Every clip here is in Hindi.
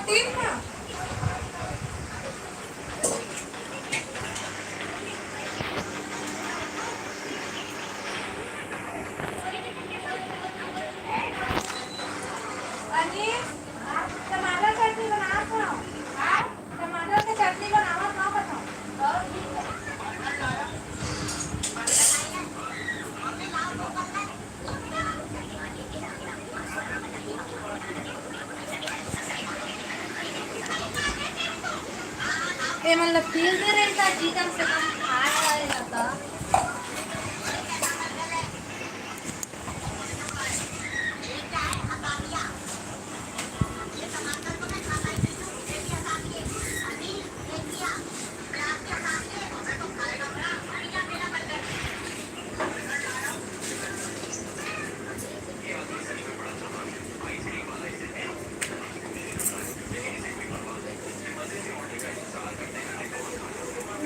ये मतलब फील दे रही था जी कम से कम खाया वाया था।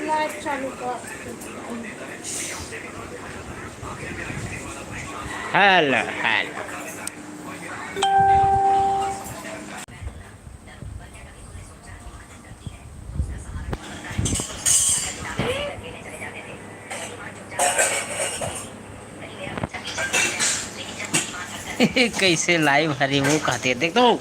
लाइट चालू कर। Hello hello. कैसे लाइव हरी वो खाते देख तो।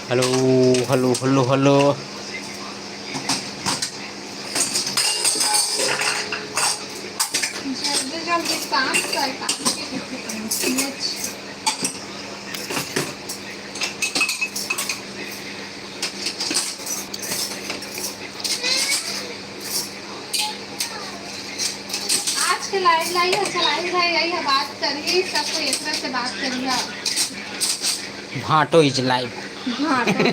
Hello hello hello hello. जल्दी जल्दी काम कर काम के आज के लाइव लाई अच्छा लाइव है यही है बात करिए सबको एक तरह से बात करिए। भाटो इज लाइव। हाँ तो लाइव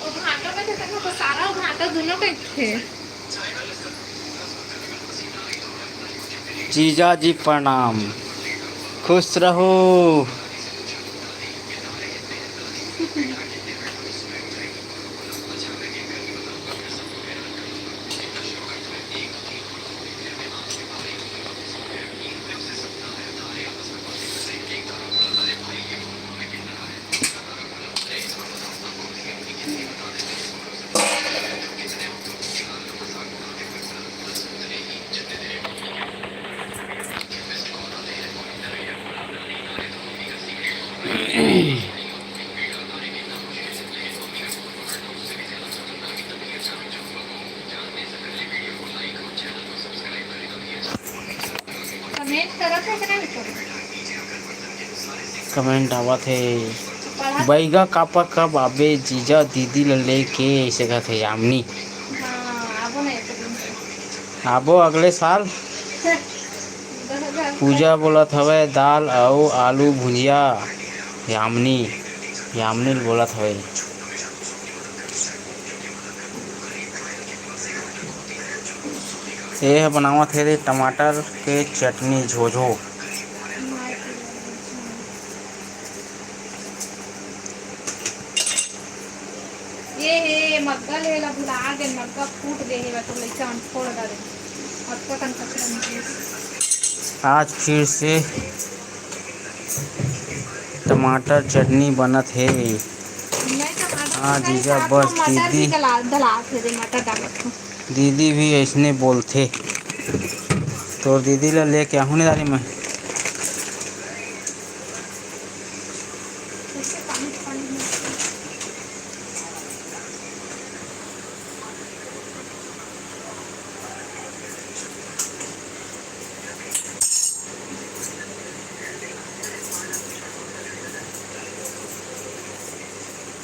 वो घाटों में थे तो सारा घाटा दोनों के थे। जीजा जी प्रणाम, खुश रहो। कमेंट करत है कि नहीं करो? कमेंट आवत है बैगा कापा कब आबे जीजा दीदी ल लेके ऐसे कहते यामनी। हाँ अब नहीं तो दिन आबो अगले साल। पूजा बोलत हवे दाल और आलू भुजिया। यामनी यामनी बोलत हवे। ये बनावत है टमाटर के चटनी झोझो। ये मग्गा ले ला भुला गए मग्गा फूट गए है तो लेके हम छोड़ डाले और पतन कचरा आज फिर से टमाटर चटनी बनत है। हाँ जीजा बस दीदी मटर डालत हूँ। दीदी भी ऐसने बोलते तो दीदी ला लेके आहू नहीं डाली मैं।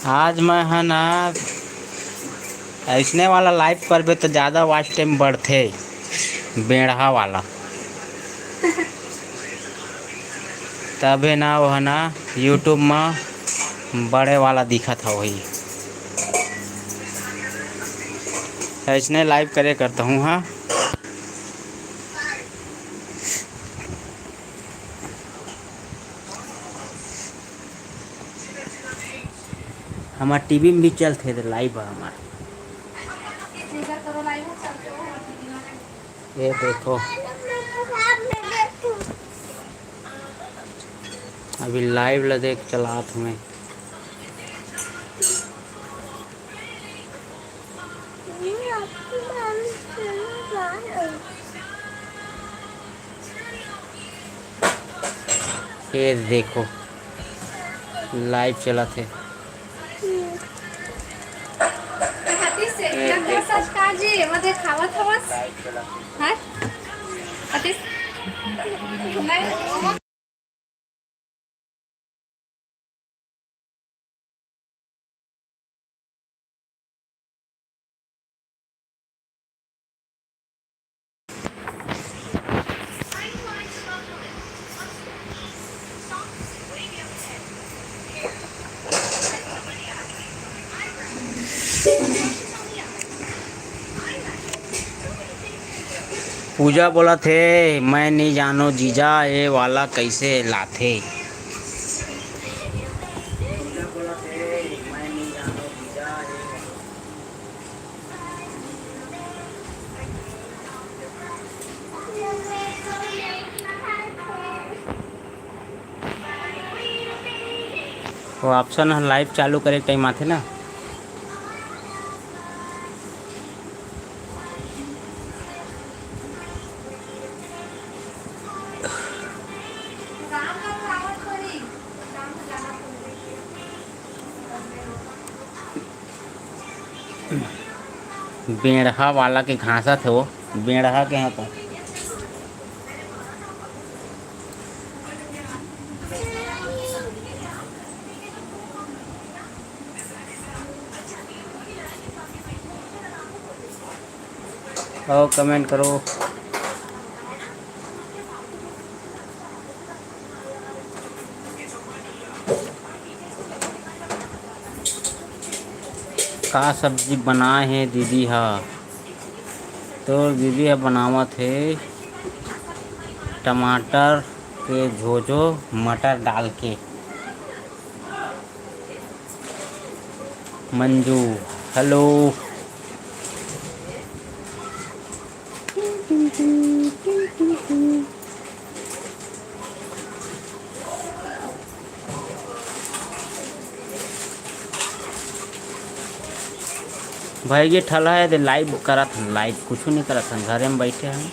आज मैं है ना ऐसने वाला लाइव करबे तो ज़्यादा वॉच टाइम बढ़ते बेढ़ा वाला तबे ना वो है ना यूट्यूब में बड़े वाला दिखा था वही। ऐसने लाइव करे करता हूँ। हाँ, हमार टीवी में भी चलते थे लाइव हमार। इधर करो लाइव चलते हो। ये देखो अभी लाइव ला देख चला तुम्हें। ये देखो लाइव चला थे। से क्या सच काजी मध्ये खावत हवस हां अतिस नाही पूजा बोला थे मैं नहीं जानो जीजा ये वाला कैसे लाथे। पूजा बोला थे मैं नहीं जानो जीजा ये वो ऑप्शन लाइव चालू करे टाइम आथे ना। बेड़हा वाला के घासा थे वो बेड़हा के यहाँ तो और कमेंट करो। का सब्जी बनाए हैं दीदी हा तो दीदी हा बनावत है टमाटर के झोझो मटर डाल के। मंजू हेलो भाई ये ठला है तो लाइव करत हन लाइव कुछ नहीं करत हन घरे में बैठे हैं।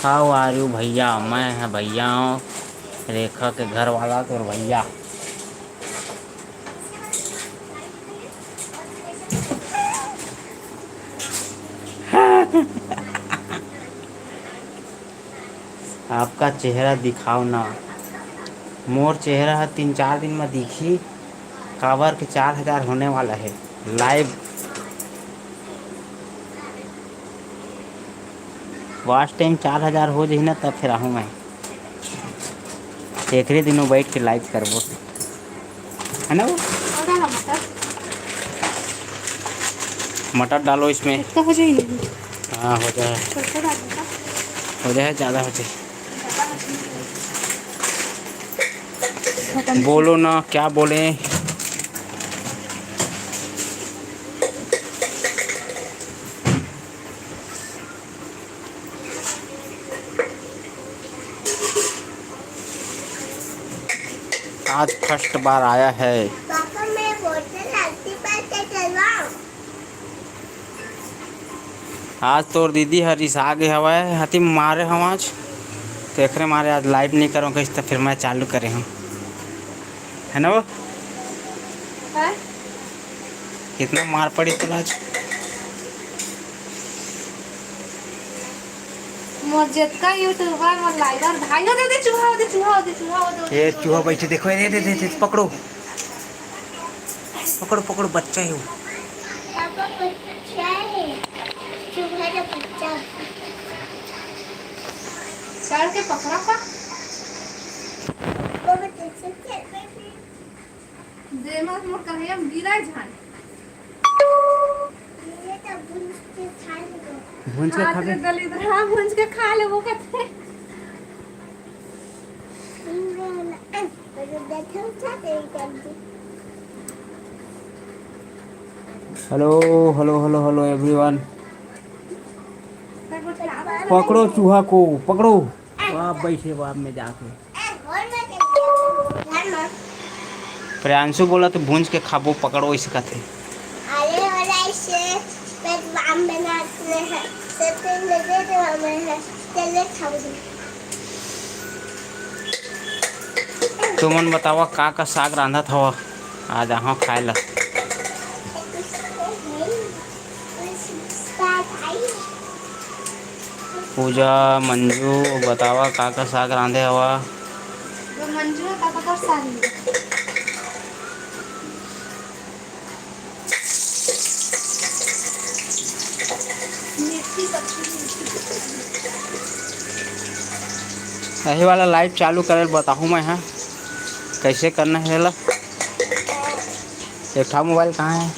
हाउ आर यू भैया मैं है भैया रेखा के घर वाला तो भैया आपका चेहरा दिखाओ ना। मोर चेहरा है 3-4 दिन में दिखी काबर के 4000 होने वाला है लाइव वाच टाइम 4000 हो जाए ना तब फिर आहूँ मैं एक दिनों बैठ के लाइव करबो है ना। वो मटर डालो इसमें हो जाएगी। हाँ हो जाए ज़्यादा हो जाए। बोलो ना क्या बोले। आज फर्स्ट बार आया है। पापा मैं बोतल आती पर चलवाओ। आज तोर दीदी हरीश आगे हवाए हती मारे हम आज तो एकरे मारे आज लाइव नहीं करूँ कहीं तो फिर मैं चालू करे हूँ है ना। वो है कितना मार पड़ी तो आज मोर जितना यूट्यूबर मोर लाइवर भाई हो दे चूहा ये चूहा बैठे देखो दे दे दे पकड़ो पकड़ो पकड़ो बच्चा है वो। पापा बच्चा है चूहा का बच्चा चढ़ के पकड़ा पा पापा कैसे खेल दे मत मोर कहिया गिरा जान भूंज के खा के दलित हाँ भूंज के खा ले वो कहते। Hello hello hello hello everyone. पकड़ो चूहा को पकड़ो। आप बैठे बाप में जाके। प्रियांशु बोला तो भूंज के खाबो पकड़ो इसे कहते। अरे और ऐसे पेट बाम बनाते हैं तो लगे तो हमें है चले खाओ। तुमन बतावा का साग रांधा था आज अहाँ खाए ला। पूजा मंजू बतावा का साग रांधे हवा। वो मंजू का पता सारी मिर्ची यही वाला लाइव चालू करे बताऊँ मैं। हाँ कैसे करना है ला। एक था मोबाइल कहाँ है।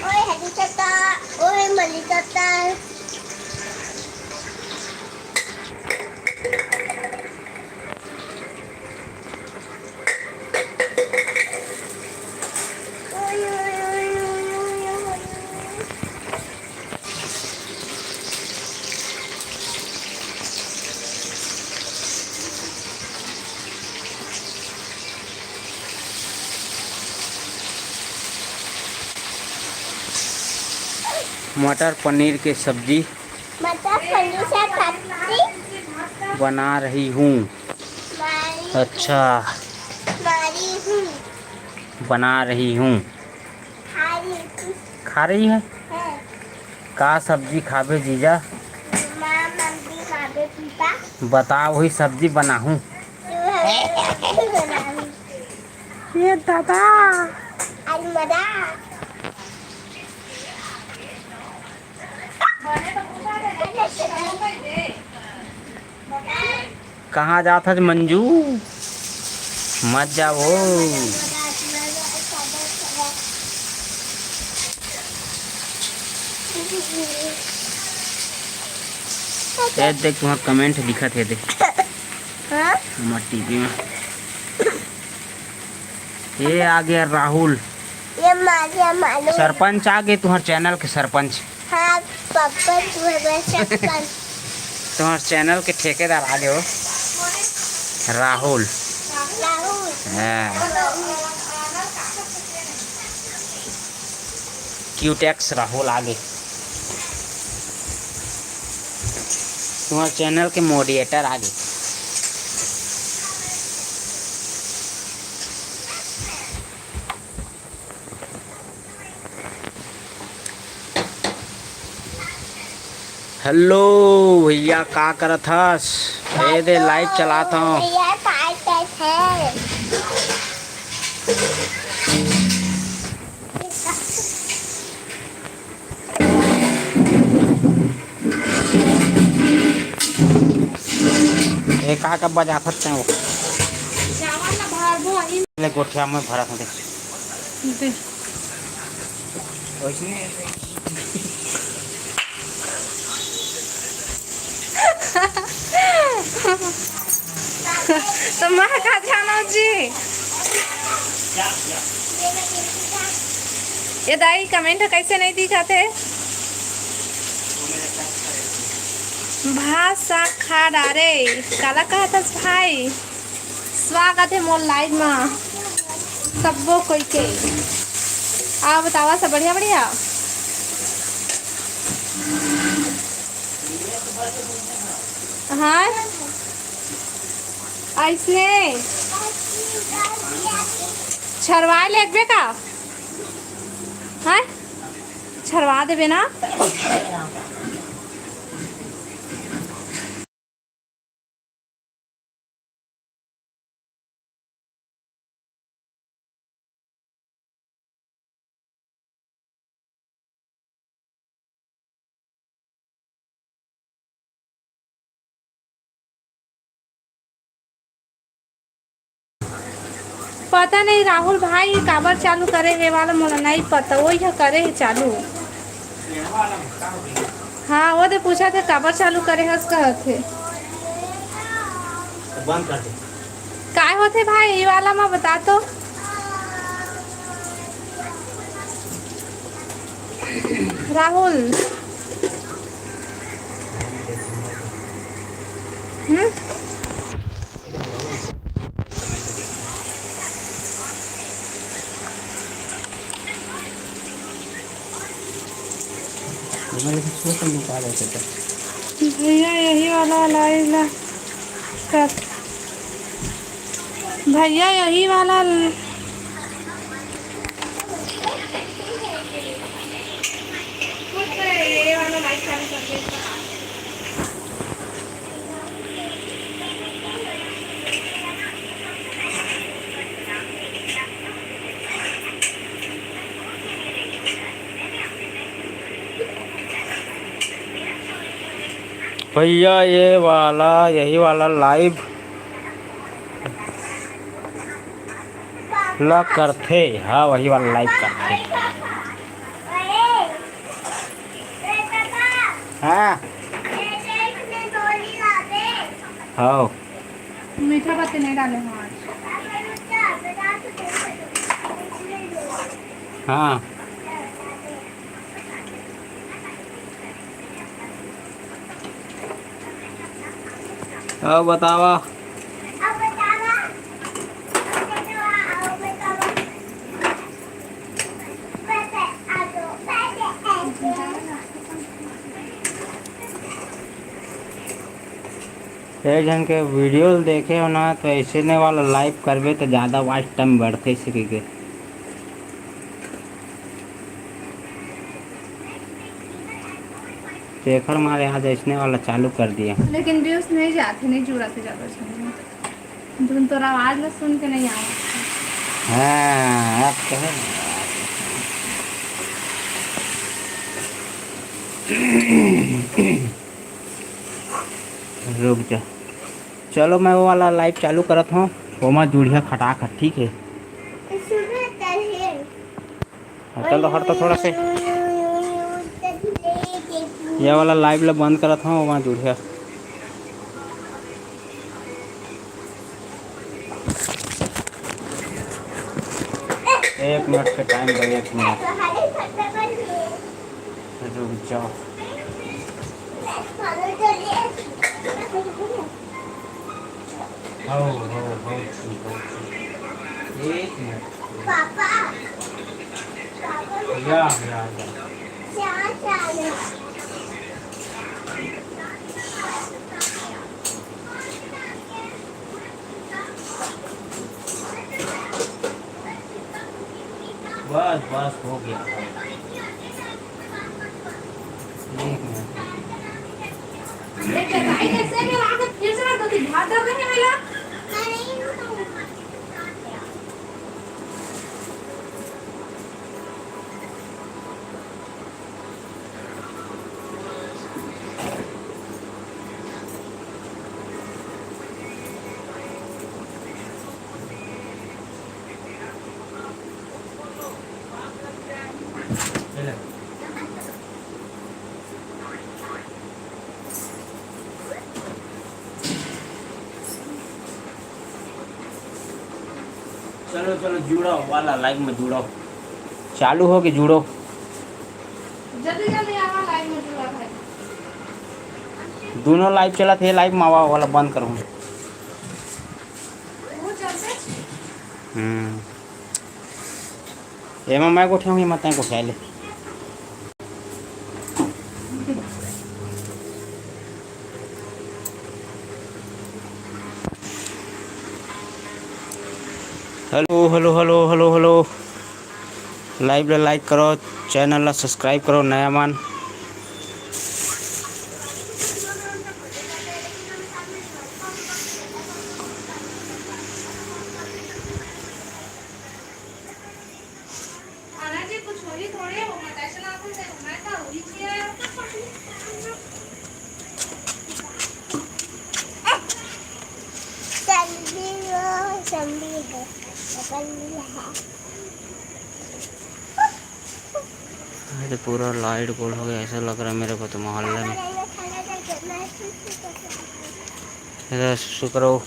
ओए हरी तता ओए मली तता मटर पनीर की सब्जी मटर पनीर से खाती बना रही हूँ। मारी अच्छा मारी हूँ बना रही हूँ। खारी खा रही है। है का सब्जी खाबे जीजा माँ मम्मी माँ पीपा बता वही सब्जी बना हूँ। ये दादा अलमदा कहाँ जाता है मंजू मत जाओ। ये देख तुम्हारा कमेंट लिखा थे देख हमारे टीवी में। ये आ गया राहुल ये मारिया मालूम सरपंच आ गए तुम्हारे चैनल के सरपंच। हाँ पापा तुम्हारे सरपंच तुम्हारे चैनल के ठेकेदार आ गए हो राहुल। राहुल हाँ क्यूटेक्स राहुल आ गए। तुम्हारे चैनल के मॉडरेटर आ गए। हेलो भैया का करत हस। ए दे लाइव चलाता हूँ। भैया पार्ट है ए का बजा सकते हैं वो चावल ना भरबो ले गोठिया में भरा था देख दे वैसे तो मैं का जानो जी। ये दाई कमेंट कैसे नहीं दिखाते। भात साग खा डारे काला कहता भाई स्वागत है मोर लाइव में सबो कोई के। आप बतावा सब बढ़िया बढ़िया। हाँ ऐसने छरवा ले का हाँ छरवा देवे ना। पता नहीं राहुल भाई काबर चालू करे है वाला मोला नहीं पता, वही है करे है चालू। हाँ वो तो पूछा थे काबर चालू करे है उसका थे। बंद कर दे। काय होते भाई ये वाला मैं बता तो। राहुल हम्म मेरे को छोटा निकाल ऐसे तो। भैया यही वाला लाइव ला कर। भैया यही वाला भैया ये वाला यही वाला लाइव ला करते। हाँ वही वाला लाइव करते। हाँ हाँ मीठा पत्ते नहीं डाले हैं आज। हाँ अब बतावा। एक जन के वीडियो देखे हो ना तो ऐसे ने वाला लाइव करबे तो ज़्यादा वॉच टाइम बढ़ते इसी के। शेखर हमारे यहाँ ऐसने वाला चालू कर दिया। लेकिन व्यूज नहीं जाते, नहीं जुड़ाते ज़्यादा चैनल। तुम तो आवाज़ में सुन के नहीं आवा। हाँ आप कहे रुक जा। चलो मैं वो वाला लाइव चालू करत हूँ, वो मैं जुड़िया खटाखट ठीक है। चलो हट तो थोड़ा से ये वाला लाइव ला बंद करत हूँ, वो मैं जुड़िया। एक मिनट के टाइम दो, 1 मिनट रुक जाओ। हो एक मिनट पापा या बस बस हो गया। 1 मिनट चलो चलो जुड़ो वाला लाइव में जुड़ो। चालू हो कि जुड़ो। जल्दी जल्दी आवा लाइव में जुड़ा भाई। दोनों लाइव चला थे, लाइव मावा वाला बंद करूँ। वो चलते एमा मैं को उठाऊंगी मत को उठा ले। Hello hello hello hello hello live ला लाइक करो, चैनल ला सब्सक्राइब करो नया मान। आना जी कुछ होली थोड़ी है, वो टेंशन आपको से मैं का होली चाहिए। संभी है। अरे पूरा लाइट गोल हो गया, ऐसा लग रहा है मेरे को तो मोहल्ले में। शुक्र हो।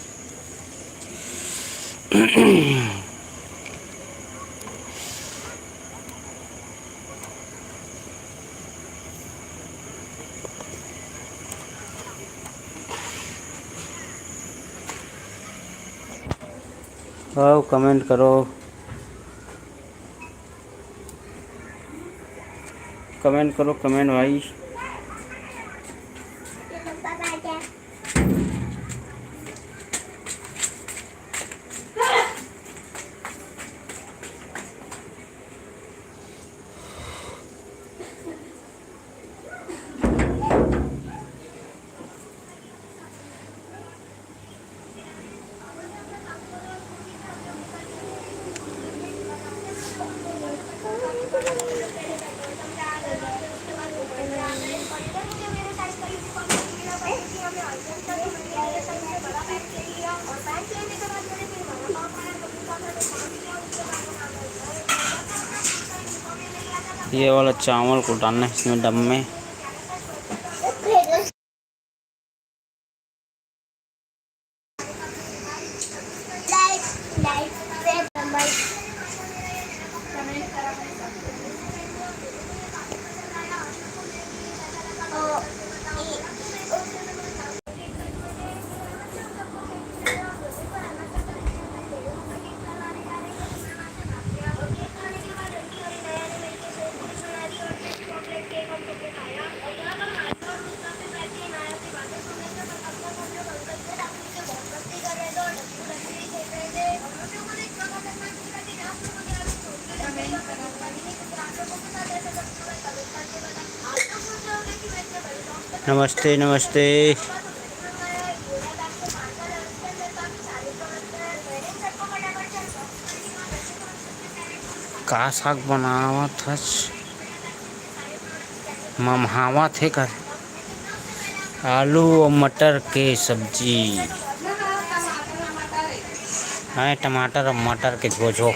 आओ कमेंट करो, कमेंट करो, कमेंट भाई। ये वाला चावल को डालना है इसमें डब में। नमस्ते नमस्ते। का साग बनावत हस, ममहावत है कर। आलू और मटर के सब्जी है, टमाटर और मटर के गोजो।